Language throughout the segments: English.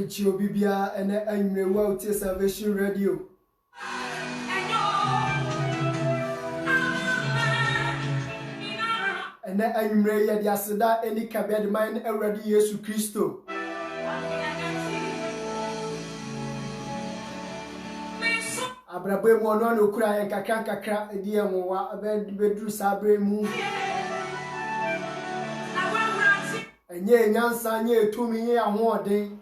Michio Bibia and I'm well to Salvation Radio. And I'm ready at Yasada any cabin mine already Yesu Christo. Abrabwe mono no kura en kakra die mowa bedru sabre mu. Enye nyansa nye etumi nye ahoden.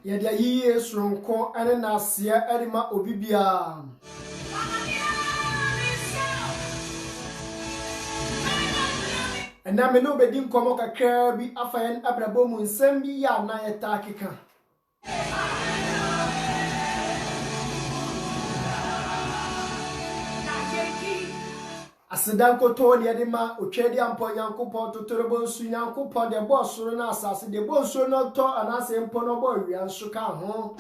Yedia yiye sronko ene nasia erima obibia. Ena me no bedi nkomo kakra bi afayen abrabo mu nsem bi ya na yeta keka. Asidan ko to ne de ma otwedi ampo Yankopon totorobo nsu Yankopon de bo soro na asase de bo nsu no to anase mpo no bo wi anso ka ho.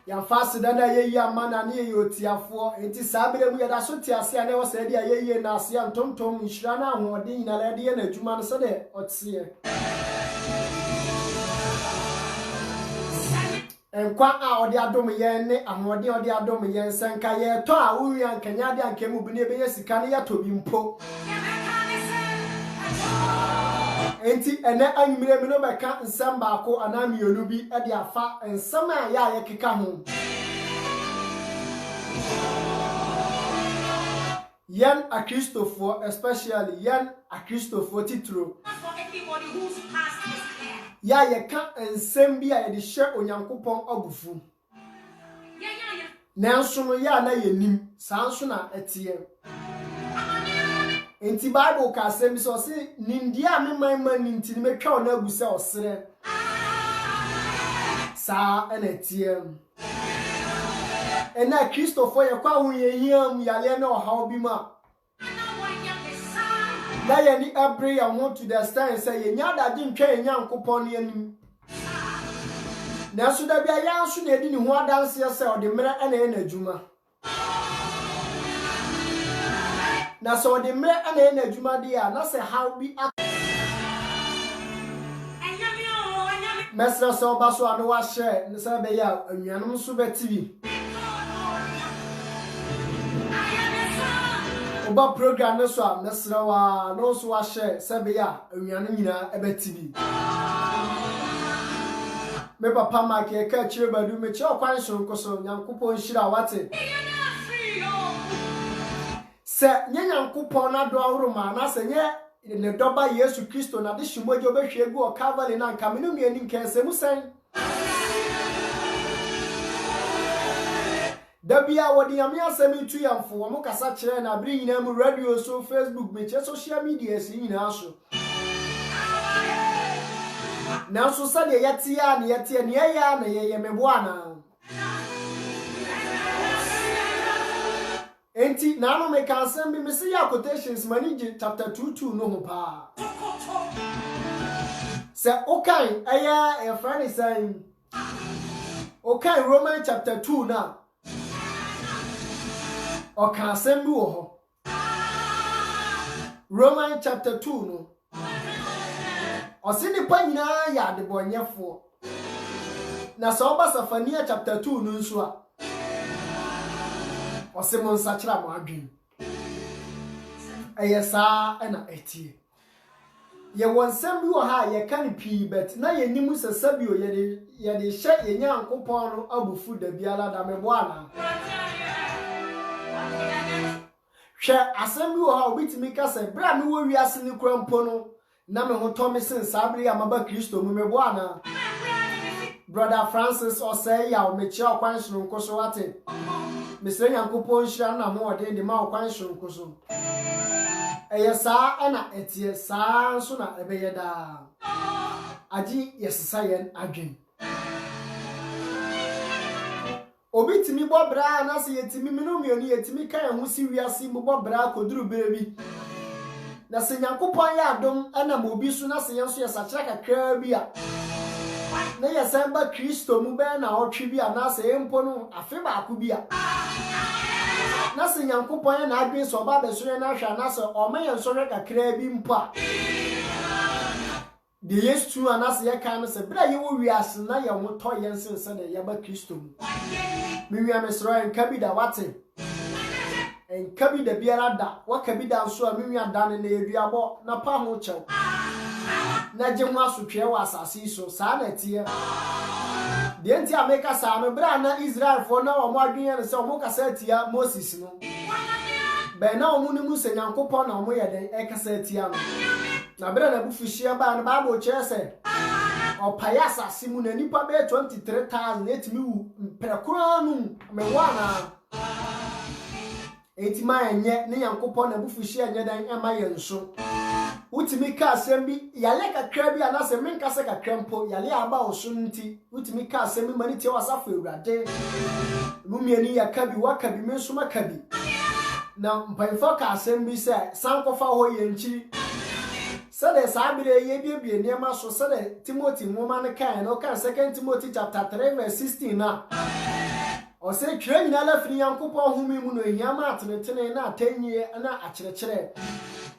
Ya fast dana yeyi amana ne yeyi otiafo enti sabere mu yeda so tiase ane wo se de yeyi na ase antontom nhira na ahoden nyina la de na adwuma no se de otie. Enkwa a odi adom yen ne ahode odi adom yen senka ye to a wuwi ankanya de ankemu bi ne be yesika ne yatobi mpo. Enti ene anwumire mi no beka nsem baako anamionu bi e de afa nsem a ya yekeka ho. Yen a Christopher, especially yen a Christopher titro. For everybody who's past is there. Ya yeka nsem bi a ye de hye Onyankopon abufu. Nanso no ya na yenim, sanso na etie. Enti Bible ka asem so se nindia me man ninti me twa na agu se osere. Sa enetie. Ena Christopher ye kwa hu ye hiam yale na ohaw bi ma. Na ye ni abre ya ho to the stand say ye nya da din twa ye Nyankopon ne anim. Na so da bia ya so na edi ni ho adanse se o de mere na ye na adwuma. Na so de mere na ye na adwuma de ya na se how bi mesra so ba so anu wa share ne se be ya anuanom so betibi. Oba program no so a mesra wa no so wa share se be ya anuanom nyina ebetibi. Me papa ma ke ka chire badu me che okwan so nkoso Nyankopon hira wate. Se nye Nyankopon na do awroma na se nye ne doba Yesu Kristo na de shimoje obehwe gu o Calvary na nka me no mieni nkense musan. Dabia wodi ame asemi tu yamfo wo mo kasa kire na bri nyina mu radio so Facebook me che social media si nyina so. Na so sa de yatia ne yatia ne ya na ye meboana. Enti na no me ka asem bi me se ya quotations manage chapter 22 no ho pa. Se okai aya e friend saying okay Romans chapter 2 now okay asɛm bi wɔ hɔ Romans chapter 2 no ɔse nipa nyinaa yɛ adebɔnyɛfoɔ na sɛ ɔba Safania chapter 2 no nso a ɔse mo nsakyera mo adwen ɛyɛ saa ɛna ɛtie ye wonsam bi wɔ ha ye kan pii bet na ye nimu sesabio ye de hye ye Nyankopɔn no abufu da biara da mebo ana hwɛ asɛm bi wɔ ha obitimi ka sɛ bra me wɔ wiase ne krampo no na me ho tɔ me sen sabere ya maba Kristo mu mebo ana brother Francis ɔsɛ ya o me kyerɛ okwan soronko so wate me sɛ Nyankopɔn hyira na ho ɔde de ma okwan soronko so ɛyɛ saa ɛna ɛtie saa nso na ɛbɛyɛ daa agye yɛsesa yɛn adwen obi timi bɔ bra na sɛ yɛtimi menu mienu yɛtimi ka yɛn ho si wiase mu bɔ bra koduru beebi na sɛ Nyankopɔn yɛ adom ɛna ma obi so na sɛ yɛn so yɛsakyera kakra bi a na yɛsan ba Kristo mu bɛn na ɔtwe bi a na sɛ yɛmpo no afe baako bi a na sɛ Nyankopɔn yɛ na adwen sɛ ɔba bɛsoro na hwɛ na sɛ ɔma yɛn so hwɛ kakra bi mpo a de Yesu ana sɛ yɛka no sɛ bra yɛwɔ wiase na yɛn ho tɔ yɛn sen sɛ de yɛba Kristo mu me wia me soro enka bi da wate enka bi da biara da waka bi da nso a me wia da ne na eduabɔ na pa ho kyɛw na gye ho asotwe wɔ asase so saa na tie de nti ameka saa me bra na Israel fo na wɔn adwen ne sɛ wɔn kasa atia Moses no bɛn na wɔn ne mu sɛ Nyankopɔn na wɔn yɛ den ɛkasa atia no na bra na bufuhyia ba no Bible kyerɛ sɛ ɔpaya asase mu na nipa bɛ 23,000 etimi wu mprekora no me wana etima enye ne Nyankopɔn na bufuhyia enye dan ema yɛ nso utimi ka asɛm bi yale kakra bi anase menka sɛ kakra mpo yale aba oso nti utimi ka asɛm bi mani tie wasafo Awurade mu mieni yaka bi waka bi menso maka bi na mpanfo ka asɛm bi sɛ sankofa hɔ yɛ nkyiri sɛ de sabire ye biebie niema so sɛ de Timothy nwoma ne kan no kan 2 Timothy chapter 3 verse 16 na o se twere nyina la firi Nyankopɔn humi mu no hiama atenetene na atanyie na akyerɛkyerɛ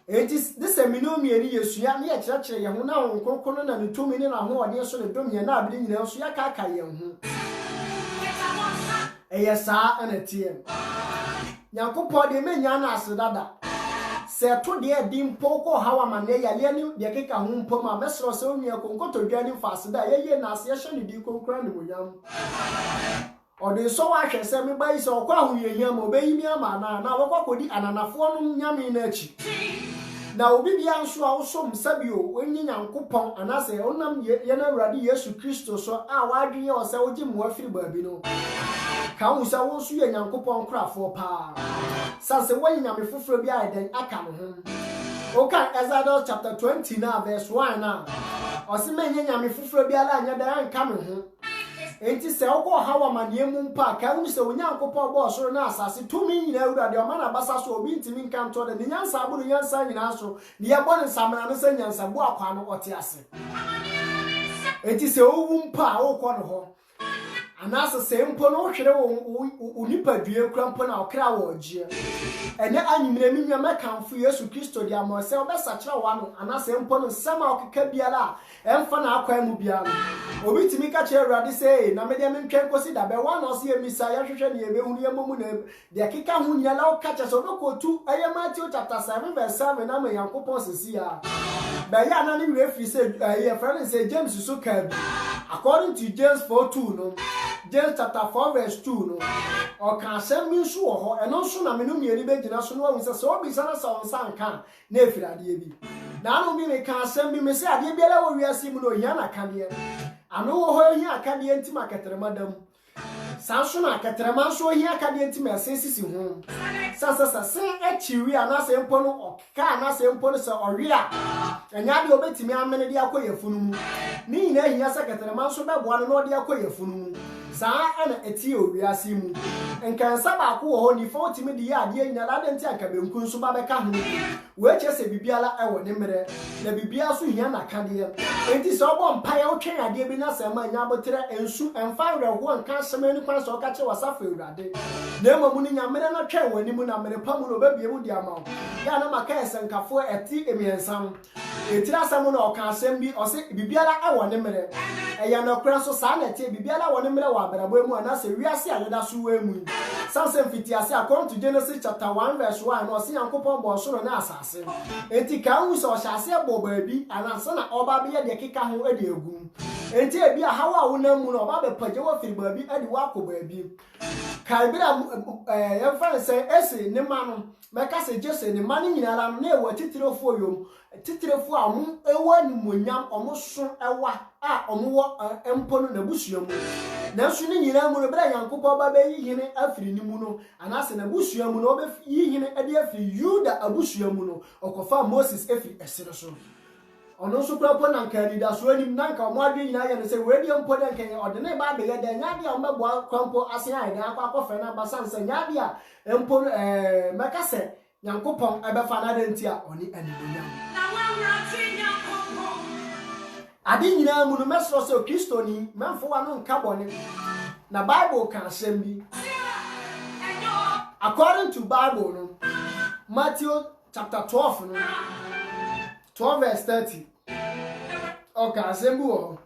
enti this seminary eri yesua na yɛkyerɛkyerɛ yɛn ho na nkonkon na ne tumi ne na ho ɔde so ne dom yɛn na abiri nyina so yɛkaka yɛn ho ɛyɛ saa ana tie Nyankopɔn de menya na asedada se to de dim poko hawa mane yale ni de keka ho mpom a mesro se onua konkoto dwani fase da yeye na ase hye ne di konkura ne monyam ode so wa hwe se me bai se okwa ho yehia ma obeyi mi ama na wokwa kodi ananafo no nyame na achi na obi bia nso a wosom sabio onyi Nyankopɔn anase onam ye na Awurade Yesu Kristo so a wadwen ye o se wogi mo afiri baabi no ka wo sa wo so ye Nyankopɔn krafo pa sanse wani nyame foforo bi a den aka no ho oka Exodus chapter 20 na verse 1 na ose menye nyame foforo bi ala anya dan aka me ho enti se okọ hawa mane mu mpa ka wo se Onyankopɔn bo soro na asase tumi nyina Awurade o ma na basa so obi ntimi nka nto de nyansa aburu nyansa nyina so ne ye bɔ ne samana no se nyansa bo akwa no ɔte ase enti se owu mpa a wokɔ no ho anase se mpo no hwere wo nipadue kura mpo na okra wo gie ene anyimire mi nwa mekanfo Yesu Kristo dia mo se obesakyera wa no anase mpo no sama okeka biara emfa na akwa mu biara obi timi ka kye Awurade se na me de mentwen kosi da be wa no se emisa ya hwehwe ne ebehunu ye momu na de keka ho nyala o ka kye so obekotu eye Matthew chapter 7 verse 7 na me Yankopɔn sisi ya be ya na ne refi se ye friend say James so ka bi according to James 4:2 no James chapter 4 verse 2 no o ka asɛm bi nso wɔ hɔ ɛno nso na me no mieni begina so no wa sɛ obi sana sɛ onsan kan na efirade bi na no bi me ka asɛm bi me sɛ ade biara wɔ wiase mu no hia na kane ano wɔ hɔ hia kane nti maketrema dam sanso na ketrema nso hia kane nti ma sesisi ho sasa se achiwi anase mpo no ɔka anase mpo no sɛ ɔwe a enya de obetimi amene de akɔ yafunu mu ni nyina hia sɛ ketrema nso bɛboa no na ɔde akɔ yafunu mu saa ana etie owiase mu enkansa ba ko ho ni fo timi de ya ade nyina la de nti anka benku nso ba bɛka ho we chese bibiala ewo ne mere na bibia so hia na kade enti se obo mpae o twen ade bi na se ma nya botere ensu emfa reho nka semani kwan so ka che wasafa ewurade na emamu ni nya mere na twen wani mu na mere pamu no babie mu dia ma ya na maka esenkafo eti emiensam etira samu na oka asem bi o se bibiala ewo ne mere eya na kura so sa na tie bibiala wo ne mere wa abrabo mu ana se wiase ayeda so wa mu samsem fitiase according to Genesis chapter 1 verse 1 no se yankopon bo so na asase enti ka hu so hyase bo baabi ananse na oba be ye de keka ho ade egu enti ebi a hawa wo na mu no oba be page wo firi baabi ade wa ko baabi kai bira ye fa se ese ne ma no meka se Jesse ne ma ne nyinara na ewo titirefo yom titirefo a mu ewo ni monyam omo so ewa a omo wo empo no na busuamu na su ni nyina mu no bra yankopon ba be yihine afiri ni mu no anase na busuamu no be yihine ade afiri Yuda abusuamu no okofa Moses afiri esere so ono so kura pon nan kanida so anim nan ka mo ade nyina ya no se we die mpo den kan ode ne ba be ye den nya dia o mebo kwampo ase ai na akwa fe na basanse nya dia empo meka se yankopon ebefa na de ntia oni anibonya na wa na ti yankopon ade nyina mu no mesro se Kristo ni manfo wa no nka bone na Bible kan asem bi according to Bible no Matthew chapter 12 no 12 verse 30 okay asem bi wo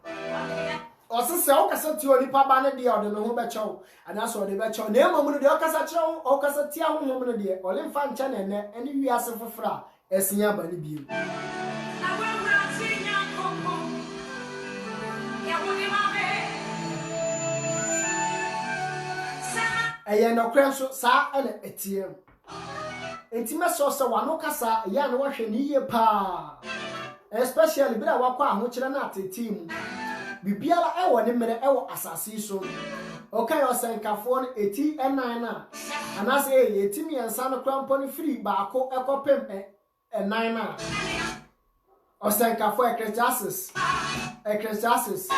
osese o kasa ti oni pa ba ne de ode no ho be chew ana so de be chew na emamu no de o kasa chew o kasa ti ahom no de o le mfa ncha na ne ene wiase fofora esia ba ne bi eye no kwen so sa ene etie enti meso se wano kasa ya na wahwe ni ye pa especially bira wakwa ahokire na ateti mu bibiala ewo ne mere ewo asasi so okay osenkafo no eti enan na anase eti miensa no krampo no free baako ekopem enan na osenkafo Ecclesiastes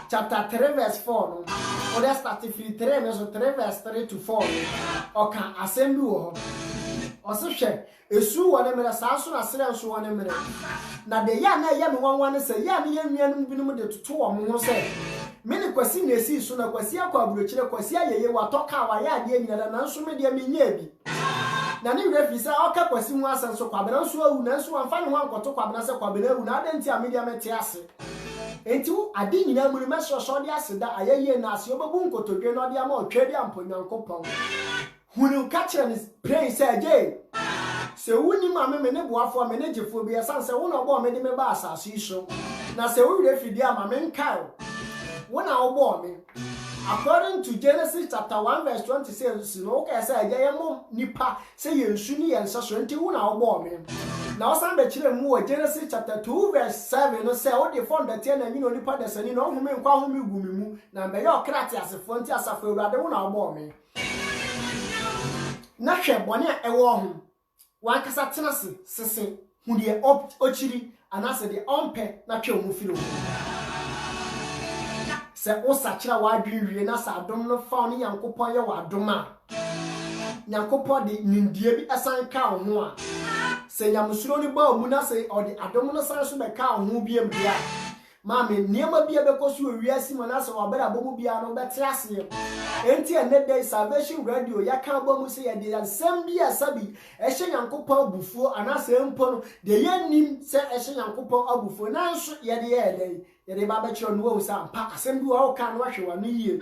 chapter 3 verse 4 no o de start free 3 no so 3 verse 3 to 4 oka assemble wo osehwe esu wo ne mere saaso na sere nso wo ne mere na de ya na ya me wanwa ne se ya ne ya nuanum binum de toto wo mo ho se me ne kwasi na esi so na kwasi akwa burochire kwasi ayeye watoka wa ya de nyina na nso me de me nya bi na ne refi se oka kwasi hu asan so kwabena nso awu na nso amfa ne ho ankoto kwabena se kwabena awu na adenti a media mete ase enti ade nyina muri meso so de aseda ayeye na ase obabu nkotodwe no de ama otwedi amponyankopon hunu catcher is pray say je se wuni ma me ne boafo me ne jefo bi esan se wona obo me de me ba asase so na se wu refidi ama me nkai wona obo me according to Genesis chapter 1 verse 26 no ka say je yemo nipa se yensu ni yensa so enti wona obo me na osan be kire mu wo Genesis chapter 2 verse 7 no say o de fond the ten na nyino nipa de sani no home nkwa home gumi mu na be yo krati asefo enti asafo ewurade wona obo me na hwe bone a ewo ho wan kasa tenase sese hu de ochiri anase de ompe na hwe mu filo se osa kira wa adwiwie na sa adom no fa ne yankopon ye wa adom a yankopon de nindie bi asan ka ho a se yamusuro ni ba mu na se o de adom no san so be ka ho bi em dia Mami, niema bia bekosu owiasi mana se obera bomu bia no bete ase. Enti ene day Salvation Radio ya kan bomu se ye de ansem bia sabi ehye yankopon abufuo anase mpo no de yenim se ehye yankopon abufuo nanso ye de ye dey ye de ba be kiro no wo sa mpa asem bi wo kan no hwe wa no yie.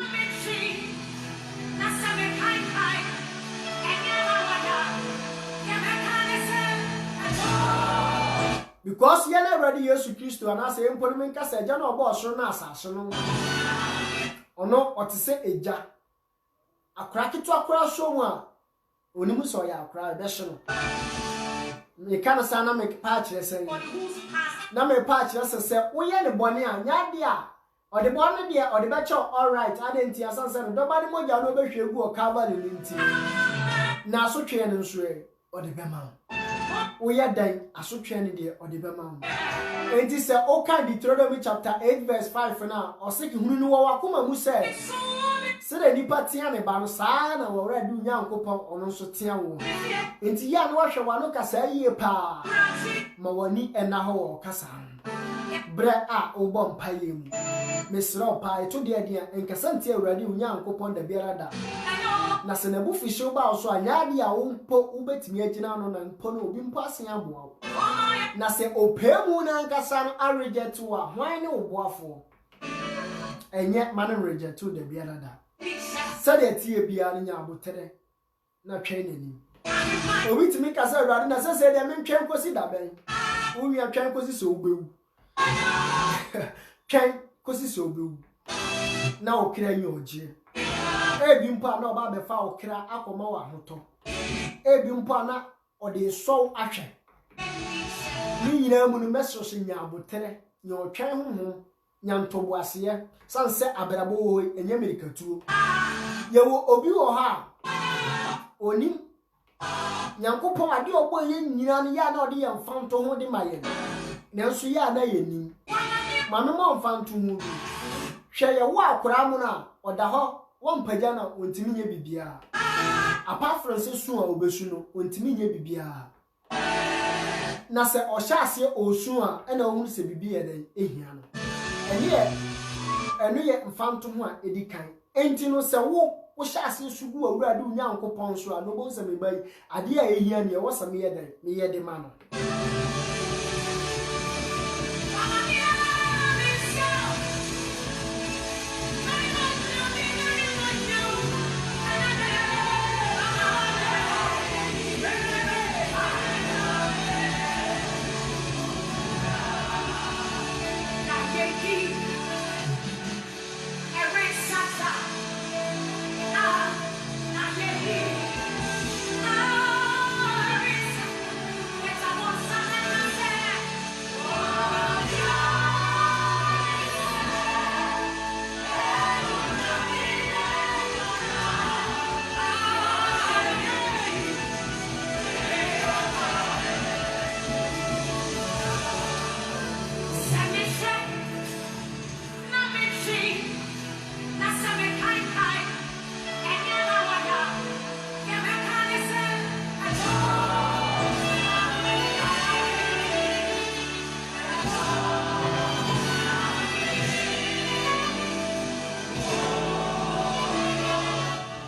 Because you never ready Yesu Kristo and I say employment kasa eja na obo osoro na asase no ono otise eja akra kitu akra so mu a onimu so ya akra be hye no me kana sana me patch lesen na me patch lesen se wo ye ne bone a nya de a ode bone de ode be cho all right adenti asanse no do ba de moja no be hwegu o cover ni nti na so twe ne nso e ode be ma Oya dan asotwe ne de odebema mu enti se oka Deuteronomy chapter 8 verse 5 na oseki hunu no wakoma mu se se de de nipa tia ne ba no saa na wo ra du Nyankopon ono so tia wo enti ya no hwe wa no kasa yie pa ma wani ena ho wo kasa bre a obo mpaye mu mesro pa eto de de enkasa ntia awurade Nyankopon da biara da na se na bu fisho ba so anyade a wo mpo ubetimi agina no na mpo no obi mpo asen aboa na se opemu na nkasa no a reject wa hwan ne oboafo enye man reject to the biara da sade tie biara nya abotere na twen nani obi timi kasa awurade na se de mentwen kosi da ben wo wi atwen kosi so obewu twen kosi so obewu na okira nyi oje ebi mpa na oba be fa okira akoma wa hoto ebi mpa na ode so ahwe ni nyina mu no meso se nya abotere nya otwen hoho nya ntobo ase sanse abrabo wo enye amerikatuo yewo obi wo ha oni Nyankopon ade obo ye nyina no ya na ode ye mfanto ho de maye na nso ya na ye nim mano mo mfanto hu hwe ye wo akora mu na oda ho wompaja na ontimi nye bibia apart from se su a obesu no ontimi nye bibia na se ohyaase osu a na ohun se bibia den ehia no eno ye mfanto ho a edikan enti no se wo hyase sugu awurade Nyankopon so a no bo se mebai ade a ehia ne wo same ye den ne ye de ma no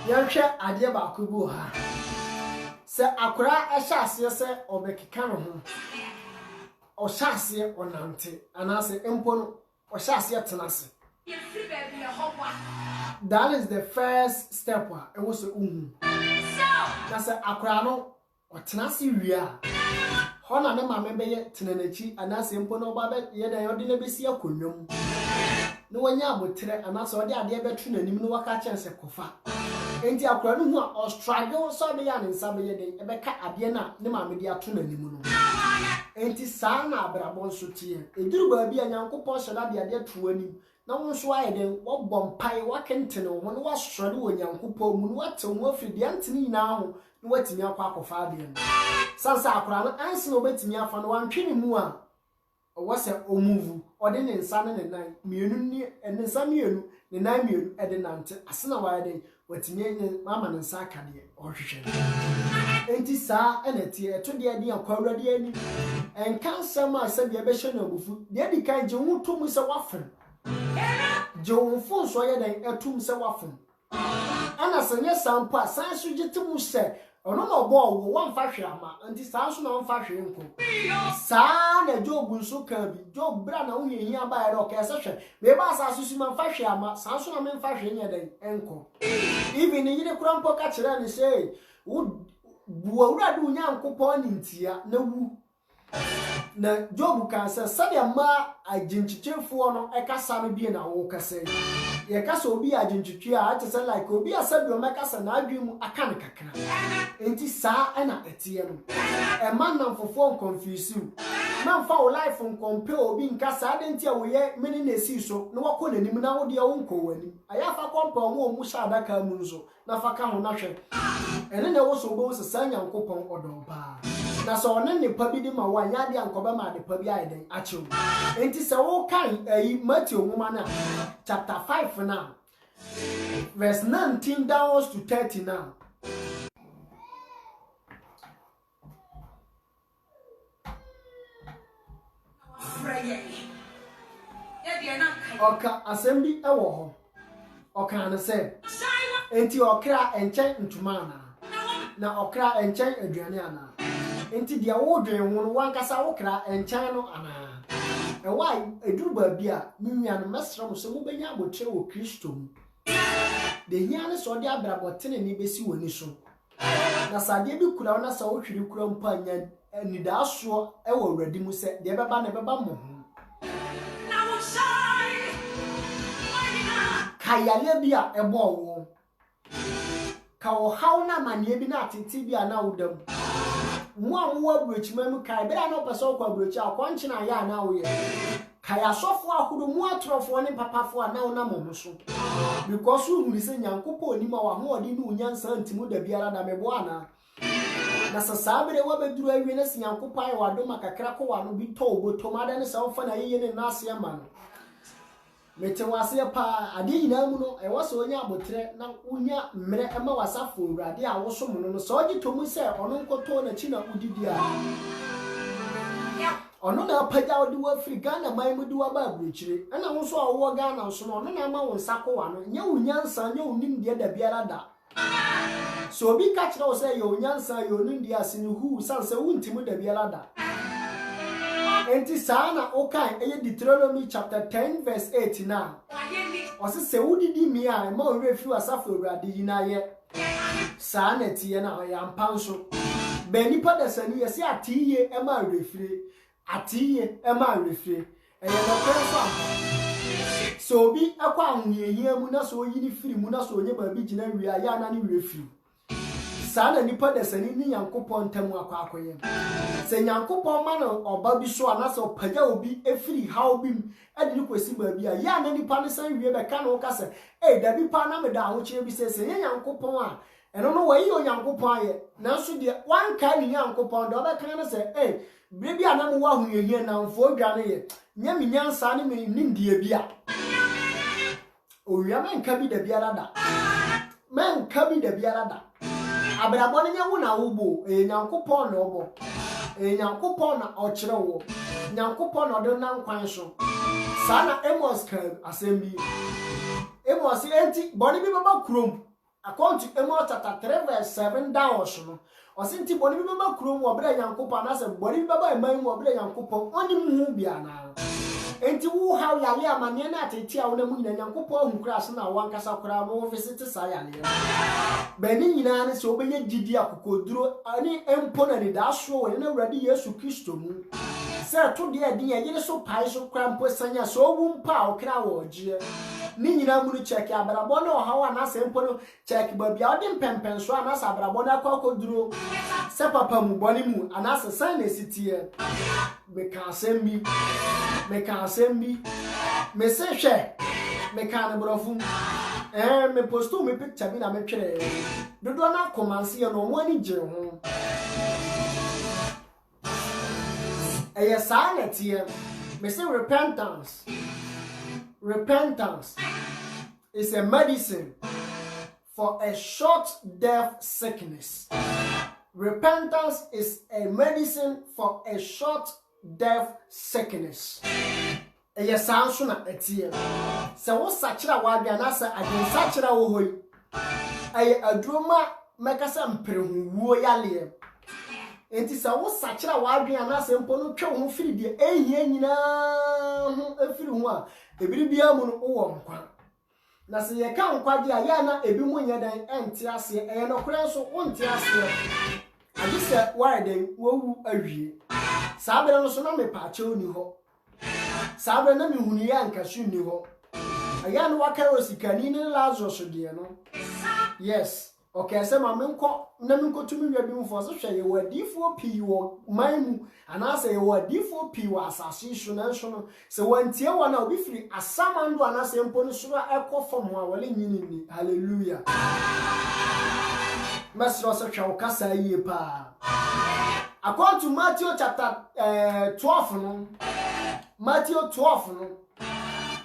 yanhwe ade ba kubu ha se akora ehyaase se obekeka no ho ohyaase onante anase empo no ohyaase tenase that is the first step it was na se akora no otenase wia hona ne mame beye tenanachi anase empo no ba be ye da yode na besi akonwom no wanya abotre anase ode ade betu nanim no waka chense kofa enti akora no hu a struggle so de ya ne nsabe ye den ebeka ade na ne mame de ato nanim no enti saa na abrabon so tie eduru ba bia Nyankopon hyela de ade to anim na wo so aye den wo bompai wakentene wo no wasore wo Nyankopon mu no watew wo afidi antene nyina ho no watimi akwa akofa ade no sansa akora no anse no betimi afa no wantwene mu a wose omuvu ode ne nsa ne nan mienu ni ene nsa mienu ne nan mienu ede nante asena wa de watimi mama ne nsa akade ohwehwe enti saa enetie eto de ade akwawra de ani enkansam a se bia be hye na obufu de adi kan je hu to mu se wafem je hu fo so ye den etum se wafem ana senye sampa san so gitimu se ono no bo wo wamfa hwe ama enti saa so na wamfa hwe nko saa na Job nso ka bi Job bra na wo hia ba ya ro ka se hwe me ba saa so ma mfa hwe ama saa so na me mfa hwe nya den enko even yire kura mpo ka kire ne se wo buwa urade Nyankopon ni ntia na wu na Job kan se sadia ma aginchichefo no ekasa no bi na wo kasa ye kasa obi aginchichi a ate se like obi asabi ma kasa na adwemu aka ne kakra enti saa na etie no e man na fofo confuse you man fa o life on compare obi nkasa adenti a wo ye meni na esi so na wako nanim na wo de wo nko wani aya fa compare wo mu sha adaka mu nso na fa ka ho na hwe ene na wo so bo se sa Nyankopon odo ba na so one ne pa bi di ma wa nya de ankoba ma de pa bi ayi den achew enti se wo kan Matthew nwoma na chapter 5 na verse 19 downwards to 30 now. Oka assembly ewo ho. Oka na say enti okra enchen ntuma na okra enchen aduane ana. Enti dia wo dwen ho no wankasa wo kra enchen no ana. Why eduru ba bia nnuan mesra mo se mo benya abotre wo Kristo mu. De hiane so de abrabotene ni besi woni so. Na sade bi kura na sa wo hwiri kura mpa nya nida so ewo awradi mu se de beba na beba mo ho. Kayale bia ebo wo. Ka wo haw na manie bi na atete bia na wodam. Mo amwo abrochima mu kai bia na opeso kwa abrochi akwanche na ya na wo ye. Kaya sofo ahudu mu atrofo ne papafo na wo na mo so. Because who will say Yankopo ni ma wa ho odi ni unyansa ntimu da biara da mebo ana. Na sasabere wa beduru awie na si Yankopo ayi wa do makakra ko wa no bi to oboto ma da ne sa ofa na yeye ne na ase ama no. Mete wase pa ade nyina mu no e wose onya abotre na unya mmere ema wasafo urade a wo so mu no so ogi to mu se ono nkoto na chi na udidi a. Ono na paja odi wa Africa na mai mu di wa ba abrochire na wo so awo Ghana so no ono na ma wo nsako wa no nya unyansa nya unim de da biara da. So bi ka kire wo se ye unyansa ye onim de asini hu sanse wuntimu da biara da. Enti sana okan eye Deuteronomy chapter 10 verse 8 now. Osi se wudidi mi a ma o refi asafo urade yina ye. Sana tie na ya mpanso. Be nipa da sani yesi atiye e ma refire. Atiye e ma refire. Eye no kwenso. So bi akwa ahuyehia mu na so yini firi mu na so onye ba bi gina wi aya na ni refire. Sana nipa da sani ni Yankopon ntamu akwakoye. Se Yankopon ma no oba bi so anase opaja obi efiri haw bi ade ni kwesi ba bi a ya na nipa ne san wie be ka no ka se da bi pa na me da ho kire bi se Yankopon a eno no wayi o Yankopon aye na so de wan ka ni Yankopon do be kan na se bre bi ana mo wa hu yehie na mfo dwane ye nya mi nyansa ne me ndie bi a owia men ka bi da biara da men ka bi da biara da abrabọ ne nyawo na wobo Nyankopon na obo Nyankopon na ochire wo Nyankopon na do na nkwan so sana Amos kan assembly Amos enti boni bi baba krom according to Amos chapter 3 verse 7 down so no osinti boni bi baba krom wo bra Nyankopon na se boni bi baba eman wo bra Nyankopon oni mu bia na enti wo haw yale amane na atete a wo na mu nyina Nyankopon hu kra so na wankasa kra wo visit sa yale beni nyina ne so obeye gidi akokoduro ani empo na ni da so wo na Awurade Yesu Kristo mu se to de ade yele so pai so kra mpo sanya so wu mpa o kra wo je ni nyina mu no check abrabo na ohawa na se mpo no check ba bia ode mpempen so ana sa abrabo na akokoduro se papa mu boni mu ana se san na sitie me ka sembi me se hwe me ka na brofu me posto me picture bi na me twere dodo na komanse ye no mo ani je ho sa na tie me say repentance is a medicine for a short death sickness. Repentance is a medicine for a short death sickness. Sanso na etie se wo sachira wa bia na se adin sachira wo hoi adroma mekasa mprehuwo yale enti se wo sachira wa bia na se mpo no twe ho firi de ehia nyina ho afiri ho a ebiri bia mu no wo nkwa na se ye ka nkwa de aya na ebi mu nya dan enti ase no kura so wonti ase adi se wa den wo wu awie sabere no so na me pa che oni ho sabre na mihunu ya nkasu ni ho aya no wakaro sikani ni Lazarus de no yes okay se ma menko na menko tumi wi bi mfo so hwe ye wadifo pii wo maimu ana se ye wadifo pii wo asase so na so no se wantie wo na obi firi asamando ana se mpo no so ekofo mo a wale nyini ni hallelujah masro so hwe kasa yie pa according to Matthew chapter 12 no Matthew 12 no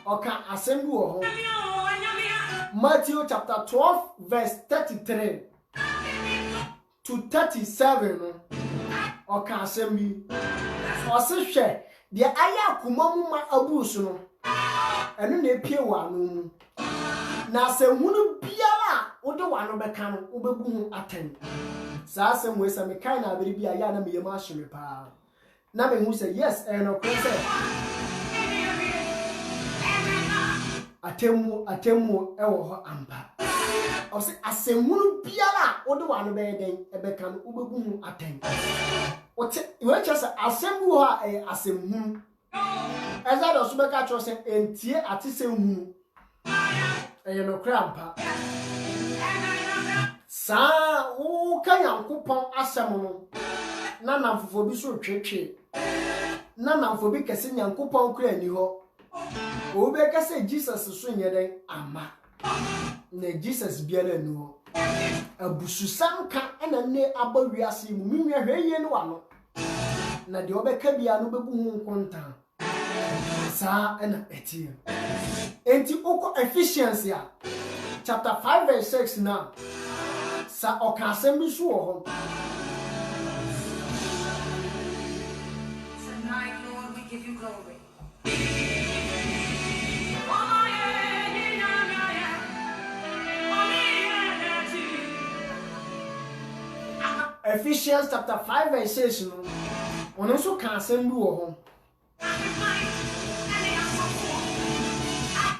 oka assembly wo ho Matthew chapter 12 verse 33 to 37 oka asem bi ose hwe de aya kumamu ma abusu no eno na epie wa no mu na asehunu biara wode wa no beka no obebu hu aten sa asem we se me kai na abiri bia ya na me yema ahwe pa na me hu se yes eno ko se atemu ewo ho ampa ose asehunu biara wode wa no be den ebeka no obebu hu aten ote we chese asem wo ha asemhunu eza do so beka cho se entie atise hu no krampa sa wo kan yankopon asem no na namfofo bi so twetwe na namfo bi kese yankopon kura ni ho wo be kese Jesus so nyeden ama na Jesus biara ni ho abususam ka ena ne abawiase mu minwa hweye ne wano na de obeka bia no bebu hu nkonta sa ena etie enti oko efficiency a chapter 5 verse 6 na sa okasem bi so ho Tonight, Lord, we give you glory. Ephesians chapter 5 verse 6 no ono so kasem bi wo ho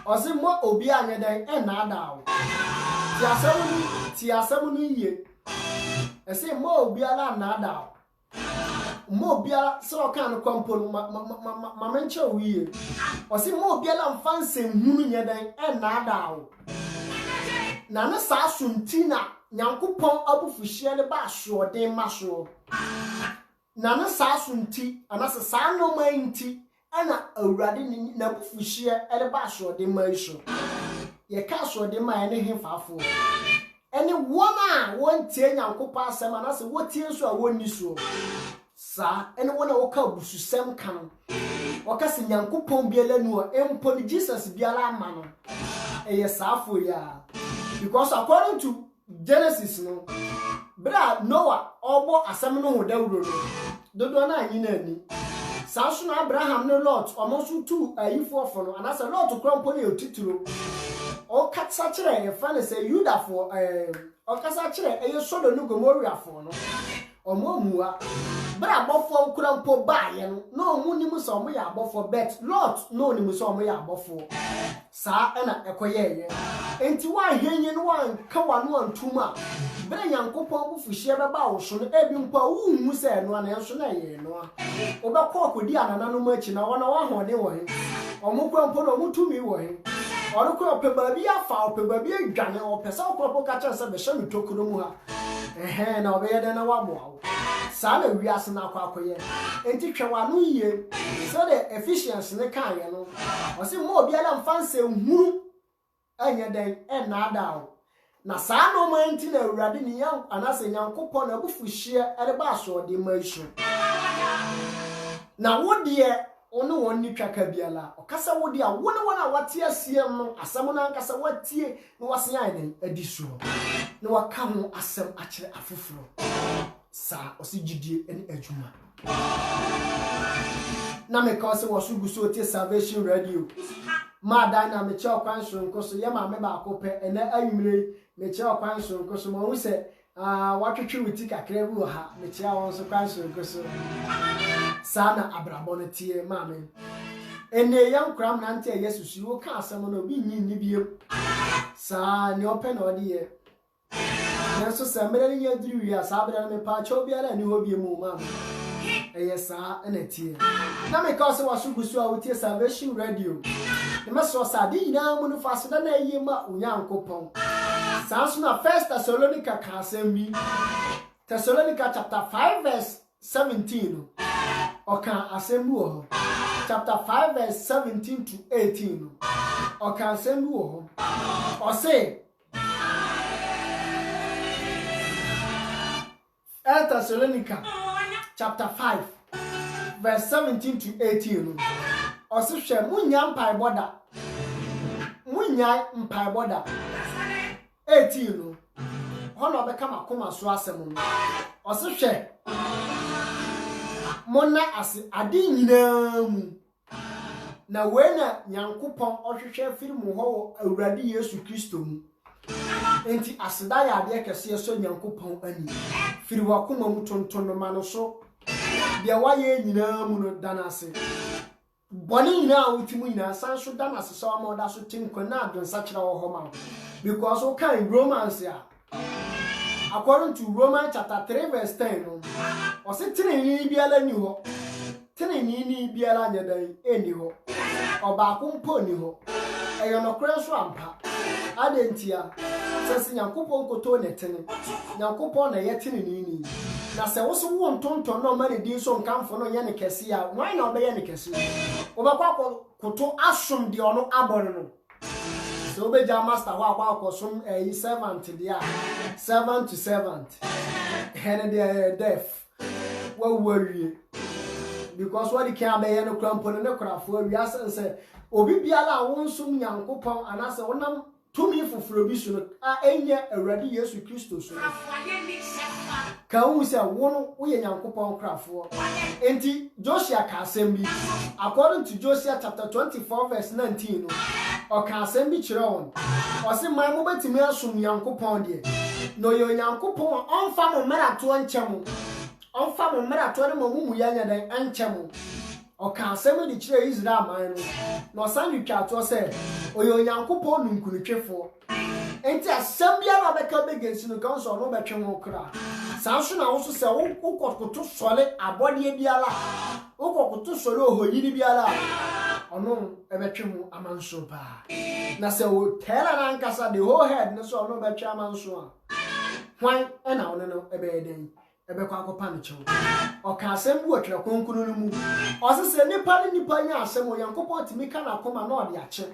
ozi mo obi anyeden na adawo ti asem ni ye ese mo obi ala na adawo mo obi ala so kan kompo no ma menche wiye ozi mo obi ala mfanse hunu nyeden na adawo na na sa suntina nyankopon abufuhie ne ba ahwoden maso na na sa sunti anase sa no manti ana awurade na abufuhie ele ba ahwoden maso ye ka ahwoden ma ne hemfafo ene wona wontie nyankopon asem anase wotie so a wonni so sa ene wona wo ka abususem kan wo ka se nyankopon biela nu empo ni Jesus biala ama no eye safo ya because according to Genesis no bra Noah obo asem no ho dawuro no dodo na anyi na ani saso na Abraham no Lot omonso tu ayifo ofo no anasa Lot krampo na otituro o katsa kire e fa ne se Yuda fo o kasa kire e Sodom no Gomorrah fo no omo muwa bra bofo krampo baaye no na omu ni mu so omo ya bofo bet Lot no ni mu so omo ya bofo sa na ekoyeye enti wa hwenye no wan ka wano antuma bere yankopon bufuhie beba wo so no ebi mpa wu se no na enso na ye no obekọ okodi anana no machi na wona wa hode wo he omukwa mpo no mutumi wo he orukọ opeba bi afa opeba bi adwane opesa okropo ka cha se be hye mitokuro mu ha na obeye de na wa boa sa na wiase na akwakoye enti hwewa no yie so the efficiency ne kan ye no o se mo obi ala mfanse huru anya den na adawo na saa no manti na awurade ni yan anase nyankopon na bufuhie ereba asode maisho na wodie ono wonni twaka biala okasa wodie a wona wate asiem no asem na nkasa watie na wasen ayen adiso na waka ho asem akire afoforo sa osigidie eni adwuma na me ka se wosuguso tie Salvation Radio ma dynamic che okwan sonko so ye ma me ba akopɛ ene ayumre me che okwan sonko so mo hu se watwetwe wuti kakra bi wo ha me che awon so kwan sonko so sana abrabo no tie ma me ene yan kram na nte yesusu wo ka asem no bi nyi ni biem sa ne opɛ na odi ye na so se mere ni aduru wi asa abra me pa cho biara ni ho biem mu ma sa ene tie na me ka se wasugusu a wutie Salvation Radio the maso sadi na mu no faso na ayi ma unyankopon sanso na 1 Thessalonica kasembi Thessalonica chapter 5 verse 17 oka asembu ho chapter 5 verse 17 to 18 oka asembu ho o say 1 Thessalonica chapter 5 verse 17 to 18 o se hwe munya mpai boda nya mpaiboda 18 no hono obeka makoma so asem no ose hwe monna ase ade nyina mu na wena nyankopon ohwehwe firimu ho awurade Yesu Kristo mu enti aseda ya ade kese so nyankopon ani firi wakoma mu tonton ma no so de waye nyina mu no danase boni nyina utimu nyina san so danase so amoda so tinkona adonsa kira wo ho ma because o kan Romans ya according to Romans chapter 3 verse 10 no o se tinini biala ni ho tinini ni biala nyadan eni ho oba kumpo ni ho eyo no kra so ampa adentia sese nyankopon koto netene nyankopon na yetinini ni na se wo so wo ntonton no ma ne din so nkamfo no ye ne kese ya why na obeye ne kese obakwa koto asom de ono aboro no so beja master ho akwa akosum servant dia servant to servant and they deaf what worry because what you can be no krampo no krafo awia sense obi biala wonsum nyankopon anase wonam tumi foforo bi so no a enye awurade Yesu Kristo so ka wu se wono wo ye nyankopon krafo enti Joshua ka asem bi according to Joshua chapter 24 verse 19 no o ka asem bi kire won o se man mo betimi asum nyankopon de no yo nyankopon onfa mo marato nchemu onfa mo marato ne mo mu ya nya dan anchemu o ka asem di kire Israel man no san twa to se o yo nyankopon nkunutwefo enti asem bia na beka begensi no kan so no betwe ho kra sanso na wo so se wo kokoto sole abode biala wo kokoto sole ohoyiri biala ono ebetwe mu amanso pa na se wo tela na nkasa the whole head no so ono betwe amanso a hwan na ono no ebeden ebekwa akopa no chewo o ka asem bu otwere konkunu no mu o se nipa ni nipa nya asem o yankopon timika na koma na ode ache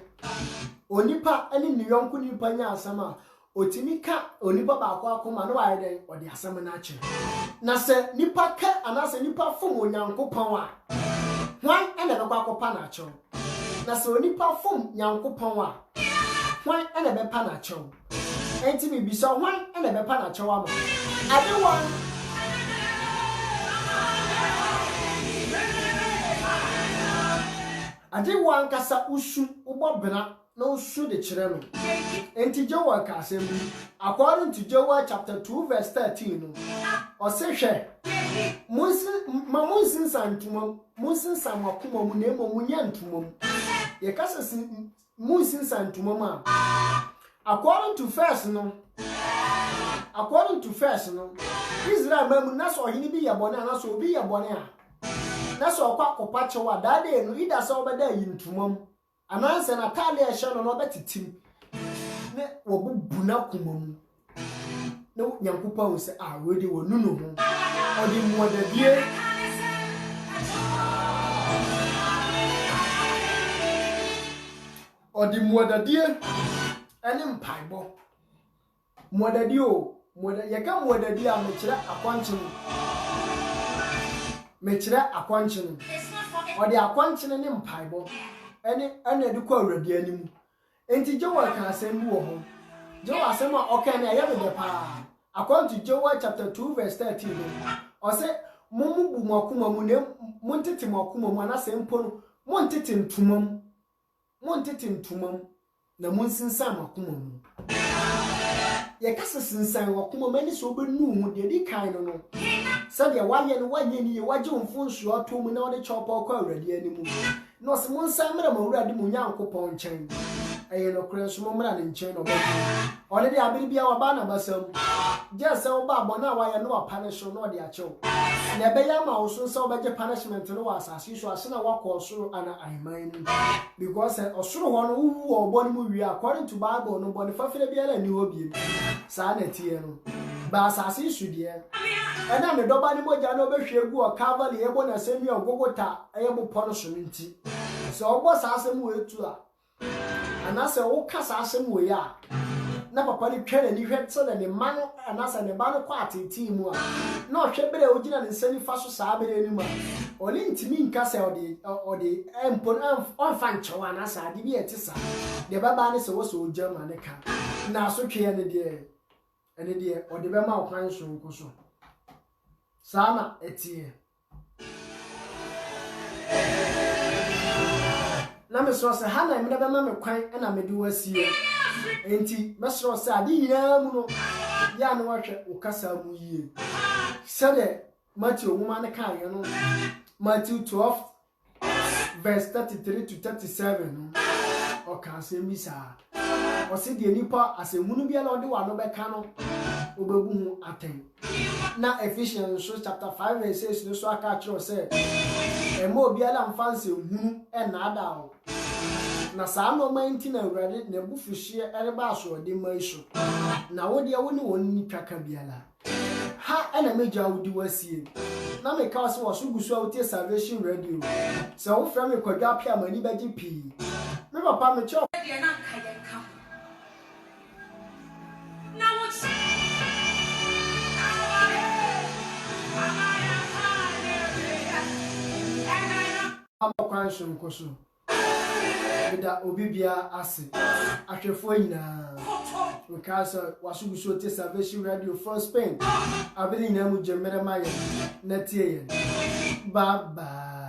onipa ani ni yonku nipa nya asem a otimika onipa ba akwa akoma no waye den ode asem na ache na se nipa ka anase nipa fom onyankopon a hwan na bekwa akopa na ache na se onipa fom nyankopon a hwan na bepa na ache enti bibisa hwan na bepa na ache wa ma adewa ade wan kasa usu ubobena na usu de kire no enti Joel ka asem according to Joel chapter 2 verse 13 no o se hwe munsin santumam munsin samakuma mu na emo munya ntumam ye kasa munsin santumam a according to first no Israel mamu na so hini bi yabone na so obi yabone a na so kwa kopa chewa dade no ida so obeda yintumam ananse na tale e hye no obetitim ne wobubu na komam no nyankopa wo se a wedi wonu no ho odi modadie ene mpaibo modadie o yeka modadie a mekire akwanchinu odi akwanchinu ne mpaibo ene edukọ awurade animu enti Joel ka asem wo ho Joel asem a oka na ya be pa according to Joel chapter 2 verse 13 o se mumu bu makuma mu ne muntete makuma mu na se mpo no muntete ntumam na munsinsan makuma mu ye kasa sinsan wakuma mani so obenu hu de di kan no sabe waye ni ye waje mfunsu ato mu na ode chopa kwa awurade animu no se munsan mra ma awurade mu nyankopon nchen aye no kure so mra ne nchen no bagi ode de abiri bia waba na basam je se oba abona waye no apanish no ode achew na be ya ma osun se obaje punishment no wasasi so ase na wakọ osoro ana ahiman ni because osoro ho no wu obo ni mu wi according to Bible no boni fafere bia la ni obi sa na tie no ba asasi sudie ena me doba ni moja na obehwe egu o Calvary ebo na semi ogogota ebo pono so nti so obo sa asem we tu a ana se wo ka sa asem we ya na papa ni twere ni hwet so ne ma no anasa ne ba no kwa atiti mu a na ohwe bere ogina ne nsani fa so saa bere ni mu a oli ntimi nka se odi empon onfa nchewa anasa ade bi etisa de baba ne se wo so ojama ne ka na so twe ne de ene de odi be ma okwan so nkoso sana etie na me so se ha na me be ma me kwan na me de wasie enti me so se ade nyina mu no ya no wahwe ukasa mu yie sede Matthew woman ne kan ye no Matthew 12 verse 33 to 37 no o kan se mi sa o se de nipa asehunu bia na ode wa no be ka no obebu hu aten na Ephesians chapter 5 verse 6 no so aka kiro se emo bia la mfanse hunu na ada o na saa no manti na awurade na bufuhie ereba aso de maisho na wo de wo ni woni twaka biala ha na meja wodi wasie na me ka so wo so gusu awutie Salvation Radio so wo fra me kwadwa pia mani baji pi me papa me cho kwansho nkoso da obibia ase ahwefo nyina because wasuguso te Salvation Radio from Spain abili nyina mu jemere maye na tie ye bye bye.